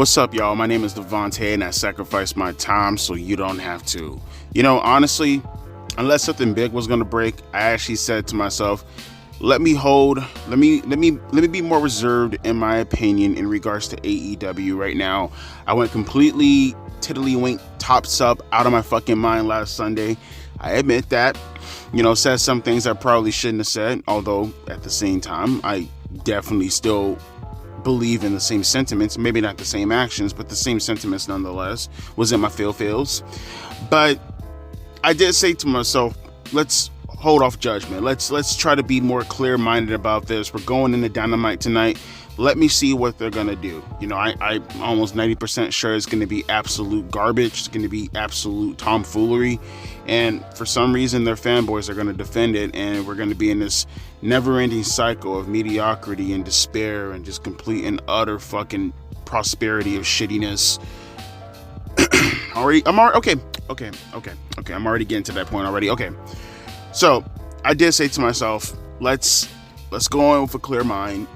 What's up, y'all? My name is Devontae, and I sacrificed my time so you don't have to. Honestly, unless something big was gonna break, I actually said to myself, let me be more reserved in my opinion in regards to AEW right now. I went completely tiddlywink tops up out of my fucking mind last Sunday. I admit that. Said some things I probably shouldn't have said, although at the same time, I definitely still believe in the same sentiments, maybe not the same actions, but the same sentiments nonetheless. Was in my feels. But I did say to myself, let's hold off judgment. Let's try to be more clear-minded about this. We're going into Dynamite tonight. Let me see what they're gonna do. I'm almost 90% sure it's gonna be absolute garbage. It's gonna be absolute tomfoolery, and for some reason their fanboys are gonna defend it, and we're gonna be in this never-ending cycle of mediocrity and despair and just complete and utter fucking prosperity of shittiness. I'm already getting to that point already. Okay, so I did say to myself, let's go in with a clear mind.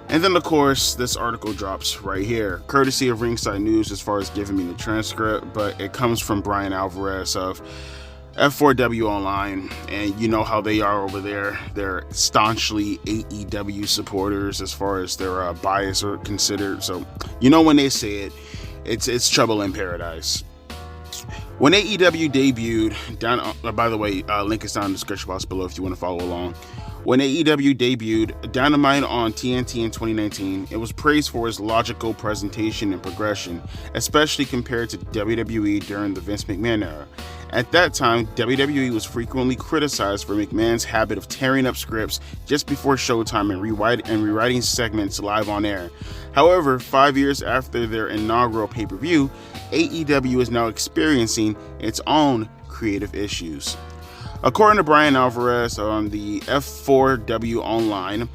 And then, of course, this article drops right here, courtesy of Ringside News as far as giving me the transcript, but it comes from Brian Alvarez of F4W Online, and you know how they are over there. They're staunchly AEW supporters as far as their bias are considered. So, when they say it's trouble in paradise. When AEW debuted, by the way, link is down in the description box below if you want to follow along. When AEW debuted Dynamite on TNT in 2019, it was praised for its logical presentation and progression, especially compared to WWE during the Vince McMahon era. At that time, WWE was frequently criticized for McMahon's habit of tearing up scripts just before showtime and rewriting segments live on air. However, 5 years after their inaugural pay-per-view, AEW is now experiencing its own creative issues. According to Brian Alvarez on the F4W Online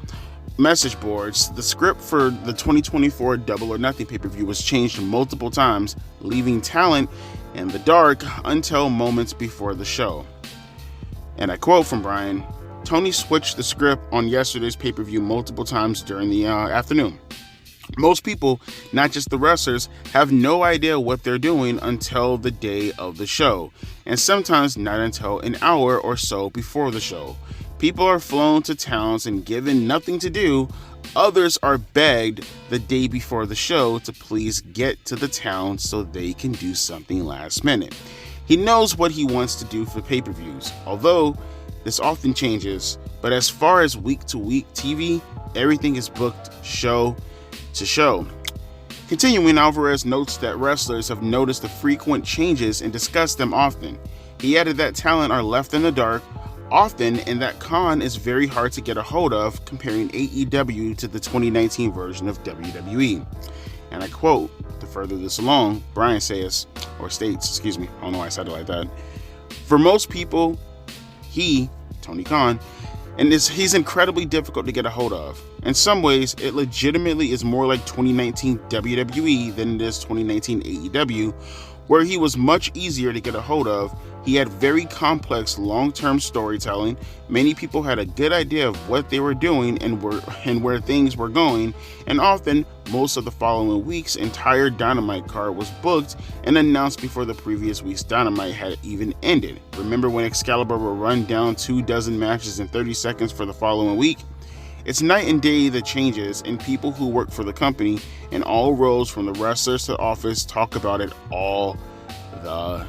message boards, the script for the 2024 Double or Nothing pay-per-view was changed multiple times, leaving talent in the dark until moments before the show. And I quote from Brian, "Tony switched the script on yesterday's pay-per-view multiple times during the afternoon. Most people, not just the wrestlers, have no idea what they're doing until the day of the show, and sometimes not until an hour or so before the show. People are flown to towns and given nothing to do. Others are begged the day before the show to please get to the town so they can do something last minute. He knows what he wants to do for pay-per-views, although this often changes, but as far as week-to-week TV, everything is booked show to show." Continuing, Alvarez notes that wrestlers have noticed the frequent changes and discuss them often. He added that talent are left in the dark often, and that Khan is very hard to get a hold of, comparing AEW to the 2019 version of WWE. And I quote, to further this along, Brian states, I don't know why I said it like that. "For most people, Tony Khan, he's incredibly difficult to get a hold of. In some ways, it legitimately is more like 2019 WWE than it is 2019 AEW, where he was much easier to get a hold of. He had very complex long-term storytelling. Many people had a good idea of what they were doing and where things were going, and often most of the following week's entire Dynamite card was booked and announced before the previous week's Dynamite had even ended. Remember when Excalibur would run down 24 matches in 30 seconds for the following week? It's night and day the changes, and people who work for the company in all roles from the wrestlers to the office talk about it all the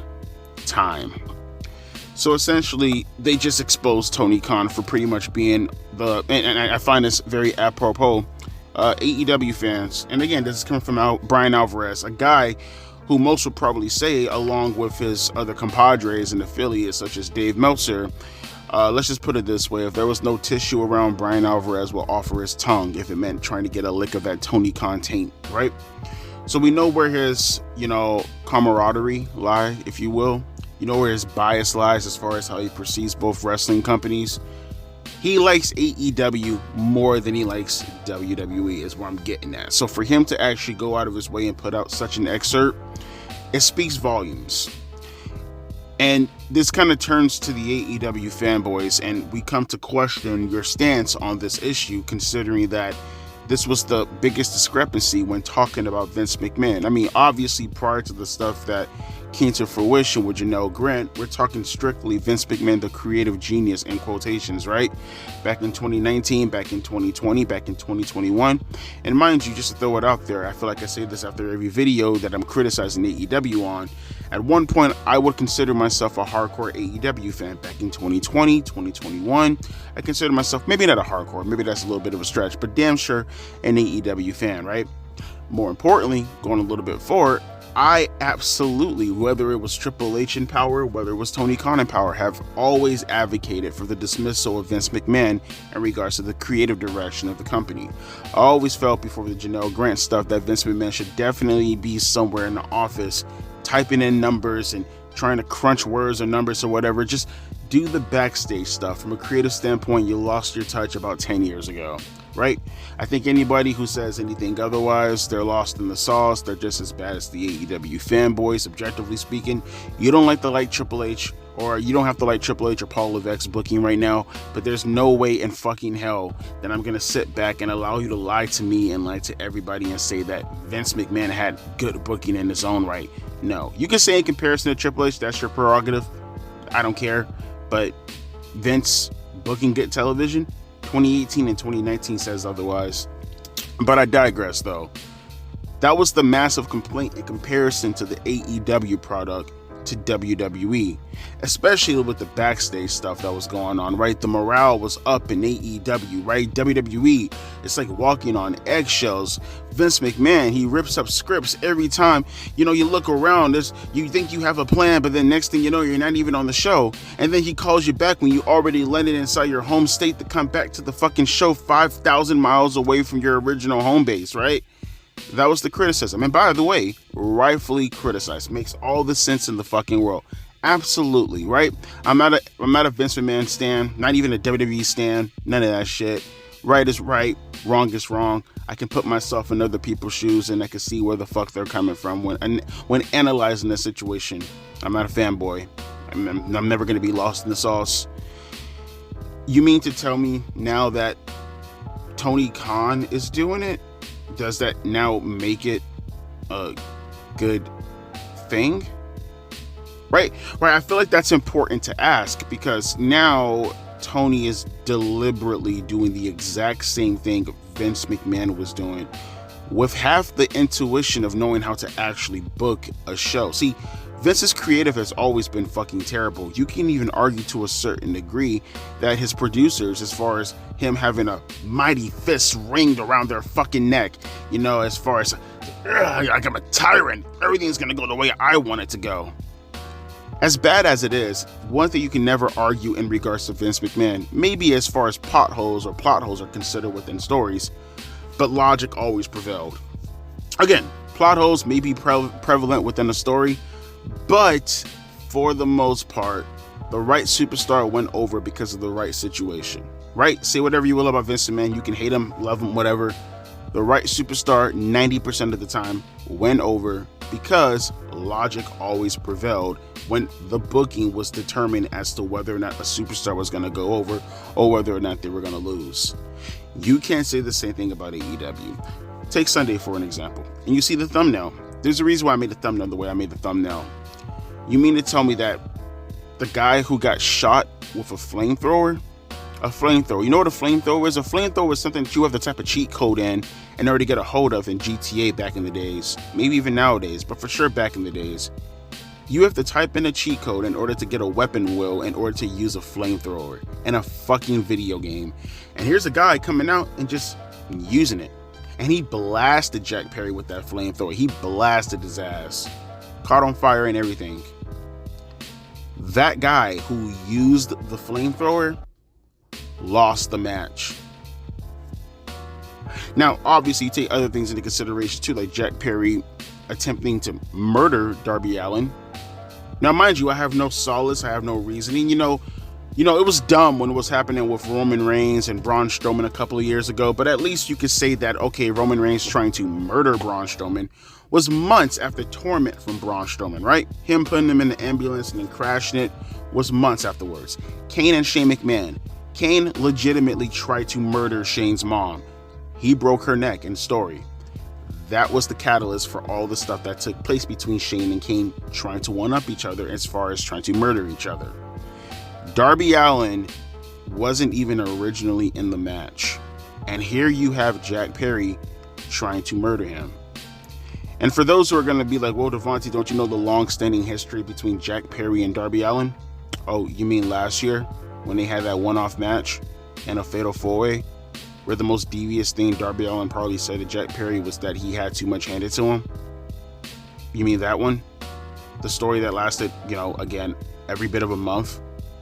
time." So essentially, they just exposed Tony Khan for pretty much being and I find this very apropos, AEW fans. And again, this is coming from Brian Alvarez, a guy who most would probably say, along with his other compadres and affiliates such as Dave Meltzer, let's just put it this way: if there was no tissue around, Brian Alvarez will offer his tongue if it meant trying to get a lick of that Tony Khan taint, right? So we know where his, camaraderie lie, if you will. You know where his bias lies as far as how he perceives both wrestling companies. He likes AEW more than he likes WWE, is where I'm getting at. So for him to actually go out of his way and put out such an excerpt, it speaks volumes. And this kind of turns to the AEW fanboys, and we come to question your stance on this issue, considering that this was the biggest discrepancy when talking about Vince McMahon. I mean, obviously, prior to the stuff that came to fruition with Janelle Grant, we're talking strictly Vince McMahon, the creative genius, in quotations, right? Back in 2019, back in 2020, back in 2021. And mind you, just to throw it out there, I feel like I say this after every video that I'm criticizing AEW on. At one point, I would consider myself a hardcore AEW fan. Back in 2020, 2021, I consider myself maybe not a hardcore, maybe that's a little bit of a stretch, but damn sure an AEW fan, right? More importantly, going a little bit forward, I absolutely, whether it was Triple H in power, whether it was Tony Khan in power, have always advocated for the dismissal of Vince McMahon in regards to the creative direction of the company. I always felt before the Janelle Grant stuff that Vince McMahon should definitely be somewhere in the office typing in numbers and trying to crunch words or numbers or whatever. Just do the backstage stuff. From a creative standpoint, you lost your touch about 10 years ago, right? I think anybody who says anything otherwise, they're lost in the sauce. They're just as bad as the AEW fanboys, objectively speaking. You don't like to like Triple H, or you don't have to like Triple H or Paul Levesque's booking right now, but there's no way in fucking hell that I'm going to sit back and allow you to lie to me and lie to everybody and say that Vince McMahon had good booking in his own right. No. You can say in comparison to Triple H, that's your prerogative. I don't care. But Vince booking good television, 2018 and 2019 says otherwise. But I digress though. That was the massive complaint in comparison to the AEW product to WWE, especially with the backstage stuff that was going on, right? The morale was up in AEW, right? WWE, it's like walking on eggshells. Vince McMahon, he rips up scripts every time. You know, you look around, you think you have a plan, but then next thing you know, you're not even on the show. And then he calls you back when you already landed inside your home state to come back to the fucking show 5,000 miles away from your original home base, right? That was the criticism. And by the way, rightfully criticized. Makes all the sense in the fucking world. Absolutely, right? I'm not a Vince McMahon stan, not even a WWE stan, none of that shit. Right is right, wrong is wrong. I can put myself in other people's shoes and I can see where the fuck they're coming from when analyzing the situation. I'm not a fanboy. I'm never going to be lost in the sauce. You mean to tell me now that Tony Khan is doing it? Does that now make it a good thing? Right? I feel like that's important to ask because now Tony is deliberately doing the exact same thing Vince McMahon was doing with half the intuition of knowing how to actually book a show. See, Vince's creative has always been fucking terrible. You can even argue to a certain degree that his producers, as far as him having a mighty fist ringed around their fucking neck, you know, as far as, like I'm a tyrant, everything's gonna go the way I want it to go. As bad as it is, one thing you can never argue in regards to Vince McMahon, maybe as far as plot holes are considered within stories, but logic always prevailed. Again, plot holes may be prevalent within a story, but for the most part, the right superstar went over because of the right situation, right? Say whatever you will about Vince McMahon, you can hate him, love him, whatever. The right superstar 90% of the time went over because logic always prevailed when the booking was determined as to whether or not a superstar was going to go over or whether or not they were going to lose. You can't say the same thing about AEW. Take Sunday for an example, and you see the thumbnail. There's a reason why I made the thumbnail the way I made the thumbnail. You mean to tell me that the guy who got shot with a flamethrower, you know what a flamethrower is? A flamethrower is something that you have to type a cheat code in order to get a hold of in GTA back in the days, maybe even nowadays, but for sure back in the days. You have to type in a cheat code in order to get a weapon wheel in order to use a flamethrower in a fucking video game. And here's a guy coming out and just using it. And he blasted Jack Perry with that flamethrower. He blasted his ass. Caught on fire and everything. That guy who used the flamethrower lost the match. Now, obviously, you take other things into consideration too, like Jack Perry attempting to murder Darby Allin. Now, mind you, I have no solace, I have no reasoning. You know, it was dumb when it was happening with Roman Reigns and Braun Strowman a couple of years ago, but at least you could say that, okay, Roman Reigns trying to murder Braun Strowman was months after torment from Braun Strowman, right? Him putting him in the ambulance and then crashing it was months afterwards. Kane and Shane McMahon. Kane legitimately tried to murder Shane's mom. He broke her neck in story. That was the catalyst for all the stuff that took place between Shane and Kane trying to one-up each other as far as trying to murder each other. Darby Allin wasn't even originally in the match. And here you have Jack Perry trying to murder him. And for those who are going to be like, well, Devontae, don't you know the long-standing history between Jack Perry and Darby Allin? Oh, you mean last year when they had that one-off match in a fatal four-way where the most devious thing Darby Allin probably said to Jack Perry was that he had too much handed to him? You mean that one? The story that lasted, again, every bit of a month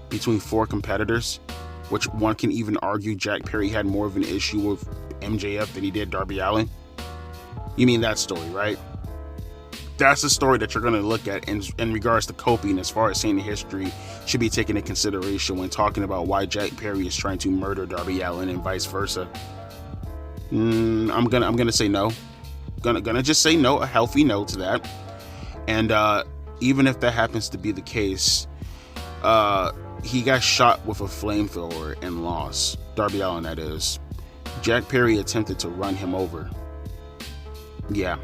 between 4 competitors, which one can even argue Jack Perry had more of an issue with MJF than he did Darby Allin? You mean that story, right? That's the story that you're going to look at in regards to coping, as far as saying the history should be taken into consideration when talking about why Jack Perry is trying to murder Darby Allin and vice versa. I'm gonna say no. Gonna just say no, a healthy no to that. And even if that happens to be the case, he got shot with a flamethrower and lost. Darby Allin, that is. Jack Perry attempted to run him over. Yeah.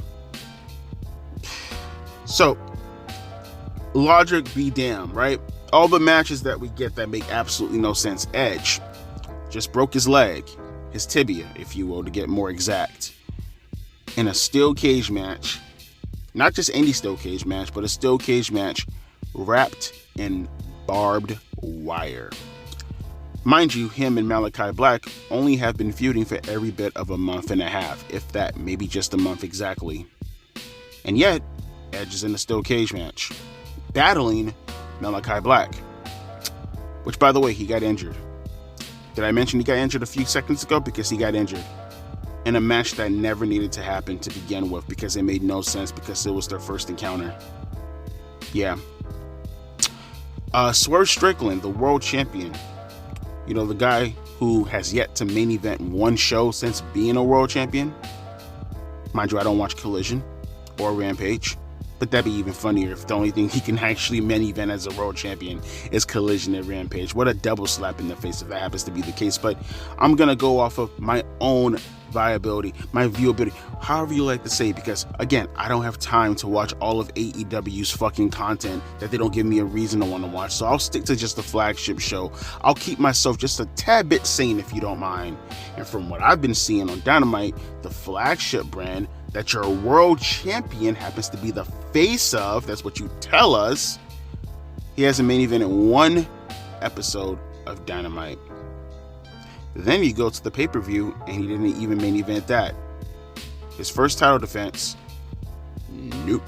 So, logic be damned, right? All the matches that we get that make absolutely no sense. Edge just broke his leg, his tibia, if you will, to get more exact, in a steel cage match. Not just any steel cage match, but a steel cage match wrapped in barbed wire. Mind you, him and Malachi Black only have been feuding for every bit of a month and a half, if that, maybe just a month exactly. And yet, Edge is in a steel cage match, battling Malachi Black, which, by the way, he got injured. Did I mention he got injured a few seconds ago? Because he got injured in a match that never needed to happen to begin with, because it made no sense, because it was their first encounter. Yeah. Swerve Strickland, the world champion, the guy who has yet to main event one show since being a world champion. Mind you, I don't watch Collision or Rampage, but that'd be even funnier if the only thing he can actually main event as a world champion is Collision and Rampage. What a double slap in the face if that happens to be the case. But I'm gonna go off of my own viability, my viewability, however you like to say, because again, I don't have time to watch all of AEW's fucking content that they don't give me a reason to want to watch. So I'll stick to just the flagship show. I'll keep myself just a tad bit sane, if you don't mind. And from what I've been seeing on Dynamite, the flagship brand that your world champion happens to be the face of, that's what you tell us, he has a main event in one episode of Dynamite. Then you go to the pay-per-view and he didn't even main event that. His first title defense, nope.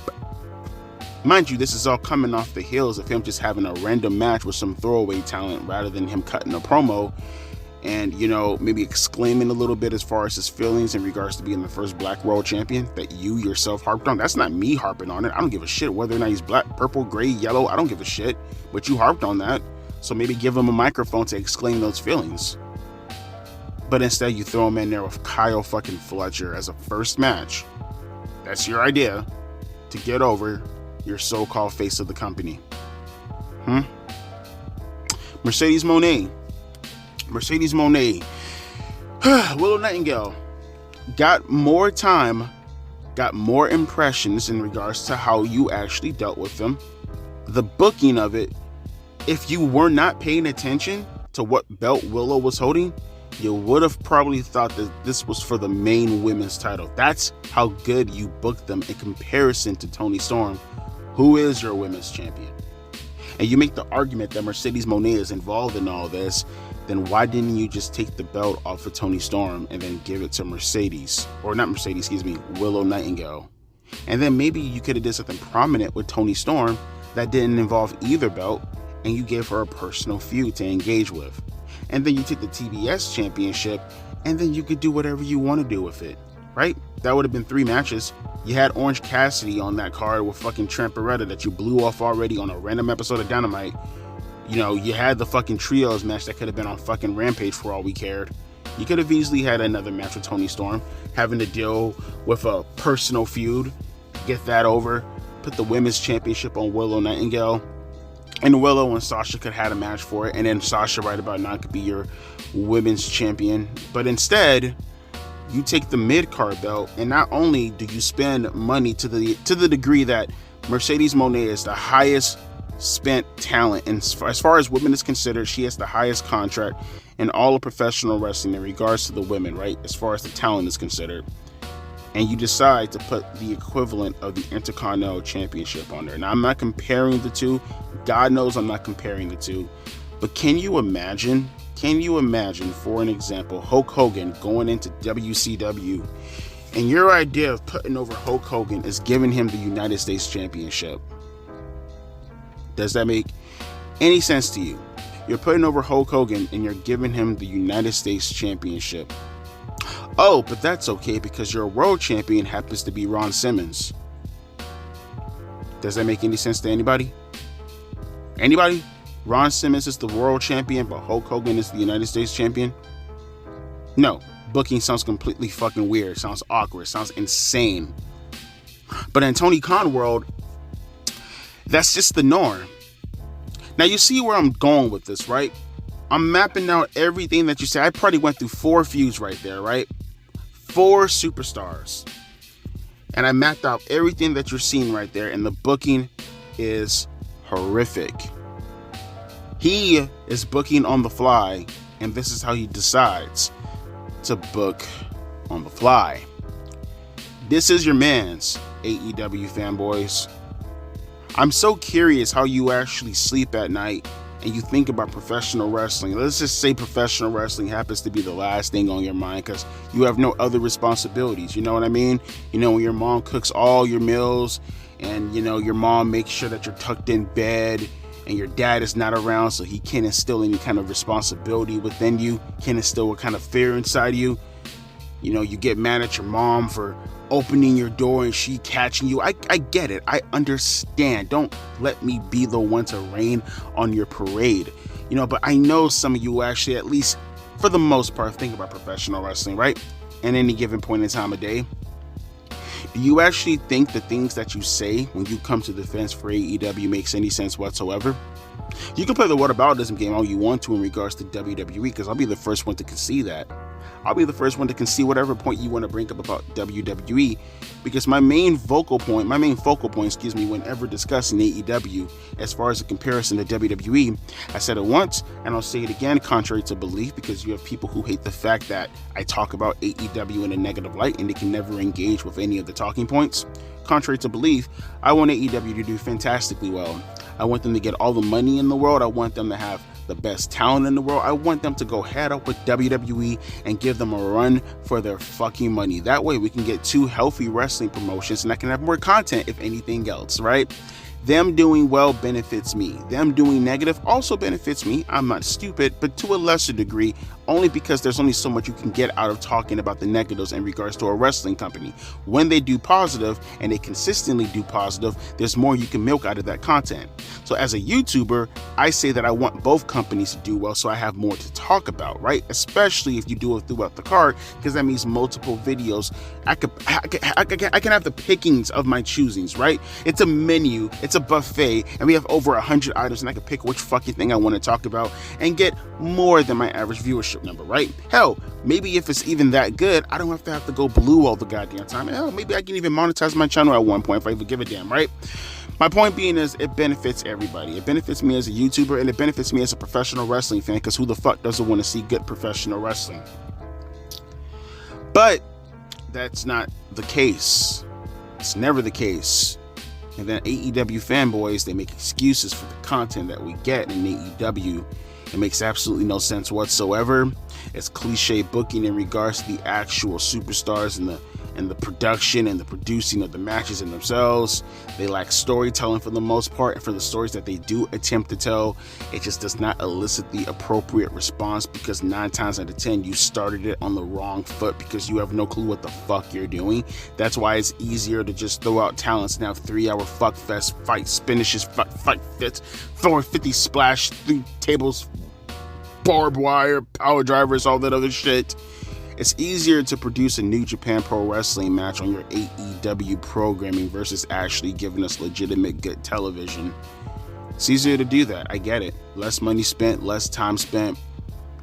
Mind you, this is all coming off the heels of him just having a random match with some throwaway talent rather than him cutting a promo and, maybe exclaiming a little bit as far as his feelings in regards to being the first black world champion that you yourself harped on. That's not me harping on it. I don't give a shit whether or not he's black, purple, gray, yellow. I don't give a shit. But you harped on that. So maybe give him a microphone to exclaim those feelings. But instead you throw him in there with Kyle fucking Fletcher as a first match. That's your idea to get over your so-called face of the company. Mercedes Moné. Willow Nightingale got more time, got more impressions in regards to how you actually dealt with them. The booking of it, if you were not paying attention to what belt Willow was holding, you would have probably thought that this was for the main women's title. That's how good you booked them in comparison to Toni Storm, who is your women's champion. And you make the argument that Mercedes Moné is involved in all this, then why didn't you just take the belt off of Toni Storm and then give it to Willow Nightingale? And then maybe you could have did something prominent with Toni Storm that didn't involve either belt, and you gave her a personal feud to engage with. And then you take the TBS championship, and then you could do whatever you want to do with it, right? That would have been 3 matches. You had Orange Cassidy on that card with fucking Trent Beretta that you blew off already on a random episode of Dynamite. You had the fucking trios match that could have been on fucking Rampage for all we cared. You could have easily had another match with Toni Storm, having to deal with a personal feud, get that over, put the women's championship on Willow Nightingale, and Willow and Sasha could have had a match for it, and then Sasha right about now could be your women's champion. But instead, you take the mid-card belt, and not only do you spend money to the degree that Mercedes Moné is the highest spent talent, and as far as women is considered, she has the highest contract in all of professional wrestling in regards to the women, right? As far as the talent is considered. And you decide to put the equivalent of the Intercontinental Championship on there. Now, I'm not comparing the two. God knows I'm not comparing the two. But can you imagine, for an example, Hulk Hogan going into WCW, and your idea of putting over Hulk Hogan is giving him the United States Championship? Does that make any sense to you? You're putting over Hulk Hogan and you're giving him the United States Championship. Oh, but that's okay because your world champion happens to be Ron Simmons. Does that make any sense to anybody? Anybody? Ron Simmons is the world champion, but Hulk Hogan is the United States champion? No. Booking sounds completely fucking weird. Sounds awkward. Sounds insane. But in Tony Khan world, that's just the norm. Now you see where I'm going with this, right? I'm mapping out everything that you say. I probably went through 4 feuds right there, right? 4 superstars. And I mapped out everything that you're seeing right there, and the booking is horrific. He is booking on the fly, and this is how he decides to book on the fly. This is your man's AEW fanboys. I'm so curious how you actually sleep at night and you think about professional wrestling. Let's just say professional wrestling happens to be the last thing on your mind because you have no other responsibilities. You know what I mean? You know, when your mom cooks all your meals and, you know, your mom makes sure that you're tucked in bed and your dad is not around so he can't instill any kind of responsibility within you, can't instill what kind of fear inside you. You know, you get mad at your mom for opening your door and she catching you. I get it. I understand. Don't let me be the one to rain on your parade. You know, but I know some of you actually, at least for the most part, think about professional wrestling, right? At any given point in time of day. Do you actually think the things that you say when you come to defense for AEW makes any sense whatsoever? You can play the whataboutism game all you want to in regards to WWE, because I'll be the first one to concede that. I'll be the first one to concede whatever point you want to bring up about WWE, because my main focal point, whenever discussing AEW, as far as a comparison to WWE, I said it once and I'll say it again, contrary to belief, because you have people who hate the fact that I talk about AEW in a negative light and they can never engage with any of the talking points. Contrary to belief, I want AEW to do fantastically well. I want them to get all the money in the world. I want them to have the best talent in the world. I want them to go head up with WWE and give them a run for their fucking money. That way we can get 2 healthy wrestling promotions and I can have more content, if anything else, right? Them doing well benefits me. Them doing negative also benefits me. I'm not stupid, but to a lesser degree, only because there's only so much you can get out of talking about the negatives in regards to a wrestling company. When they do positive and they consistently do positive, there's more you can milk out of that content. So as a YouTuber, I say that I want both companies to do well so I have more to talk about, right? Especially if you do it throughout the card, because that means multiple videos. I can have the pickings of my choosings, right? It's a menu, it's a buffet, and we have over 100 items, and I can pick which fucking thing I want to talk about and get more than my average viewership number, right? Hell, maybe if it's even that good, I don't have to go blue all the goddamn time. Hell, maybe I can even monetize my channel at one point if I even give a damn, right? My point being is it benefits everybody. It benefits me as a YouTuber and it benefits me as a professional wrestling fan, because who the fuck doesn't want to see good professional wrestling? But that's not the case. It's never the case. And then AEW fanboys, they make excuses for the content that we get in AEW. It makes absolutely no sense whatsoever. It's cliche booking in regards to the actual superstars and the production and the producing of the matches in themselves. They lack storytelling for the most part, and for the stories that they do attempt to tell, it just does not elicit the appropriate response, because 9 times out of 10 you started it on the wrong foot because you have no clue what the fuck you're doing. That's why it's easier to just throw out talents and have 3-hour fuck fest fights, finishes, fight fits, 450 splash, 3 tables, barbed wire, power drivers, all that other shit. It's easier to produce a New Japan Pro Wrestling match on your AEW programming versus actually giving us legitimate good television. It's easier to do that. I get it. Less money spent, less time spent.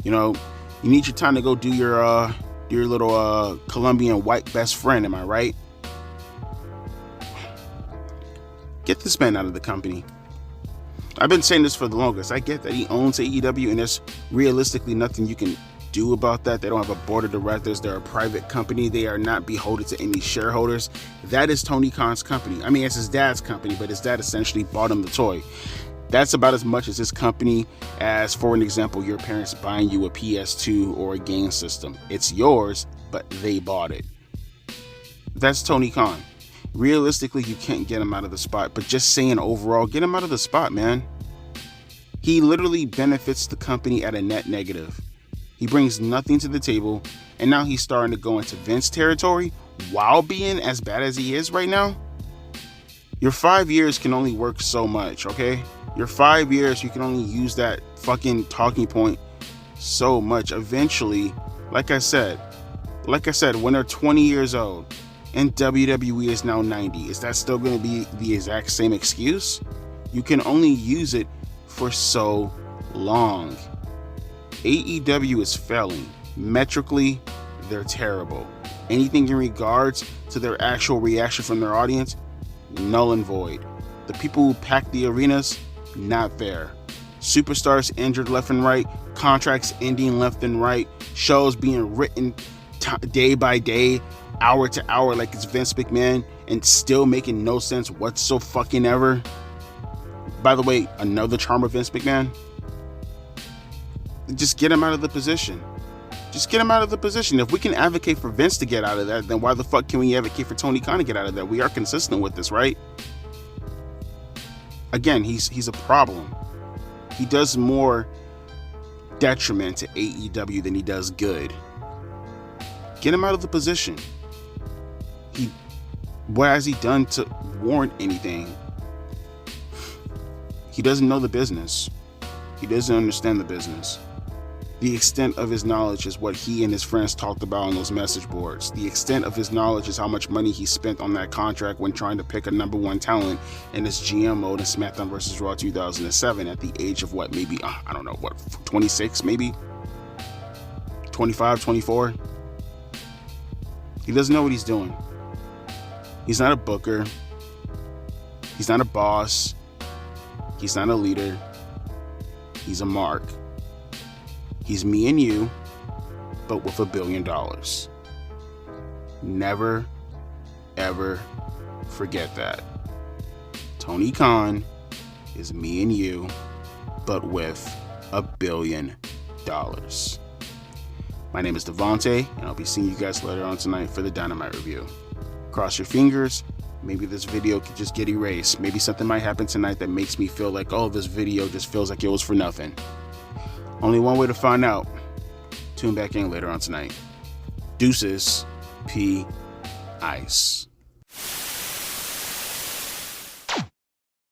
You know, you need your time to go do your your little Colombian white best friend, am I right? Get this man out of the company. I've been saying this for the longest. I get that he owns AEW, and there's realistically nothing you can do about that. They don't have a board of directors. They're a private company. They are not beholden to any shareholders. That is Tony Khan's company. I mean, it's his dad's company, but his dad essentially bought him the toy. That's about as much as his company as, for an example, your parents buying you a PS2 or a game system. It's yours, but they bought it. That's Tony Khan. Realistically, you can't get him out of the spot, but just saying overall, get him out of the spot, man. He literally benefits the company at a net negative. He brings nothing to the table, and now he's starting to go into Vince territory while being as bad as he is right now. Your 5 years can only work so much, okay? Your 5 years, you can only use that fucking talking point so much. Eventually, like I said, when they're 20 years old, and WWE is now 90. Is that still going to be the exact same excuse? You can only use it for so long. AEW is failing. Metrically, they're terrible. Anything in regards to their actual reaction from their audience, null and void. The people who pack the arenas, not there. Superstars injured left and right, contracts ending left and right, shows being written day by day, hour to hour like it's Vince McMahon, and still making no sense whatsoever. By the way, another charm of Vince McMahon. Just get him out of the position. Just get him out of the position. If we can advocate for Vince to get out of that, then why the fuck can we advocate for Tony Khan to get out of that? We are consistent with this, right? Again, he's a problem. He does more detriment to AEW than he does good. Get him out of the position. What has he done to warrant anything? He doesn't know the business. He doesn't understand the business. The extent of his knowledge is what he and his friends talked about on those message boards. The extent of his knowledge is how much money he spent on that contract when trying to pick a number one talent in his GM mode in SmackDown vs. Raw 2007 at the age of what, maybe, I don't know, what, 26 maybe? 25, 24? He doesn't know what he's doing. He's not a booker. He's not a boss. He's not a leader. He's a mark. He's me and you, but with $1 billion. Never, ever forget that. Tony Khan is me and you, but with $1 billion. My name is Devontae, and I'll be seeing you guys later on tonight for the Dynamite review. Cross your fingers. Maybe this video could just get erased. Maybe something might happen tonight that makes me feel like, oh, this video just feels like it was for nothing. Only one way to find out. Tune back in later on tonight. Deuces, P. Ice.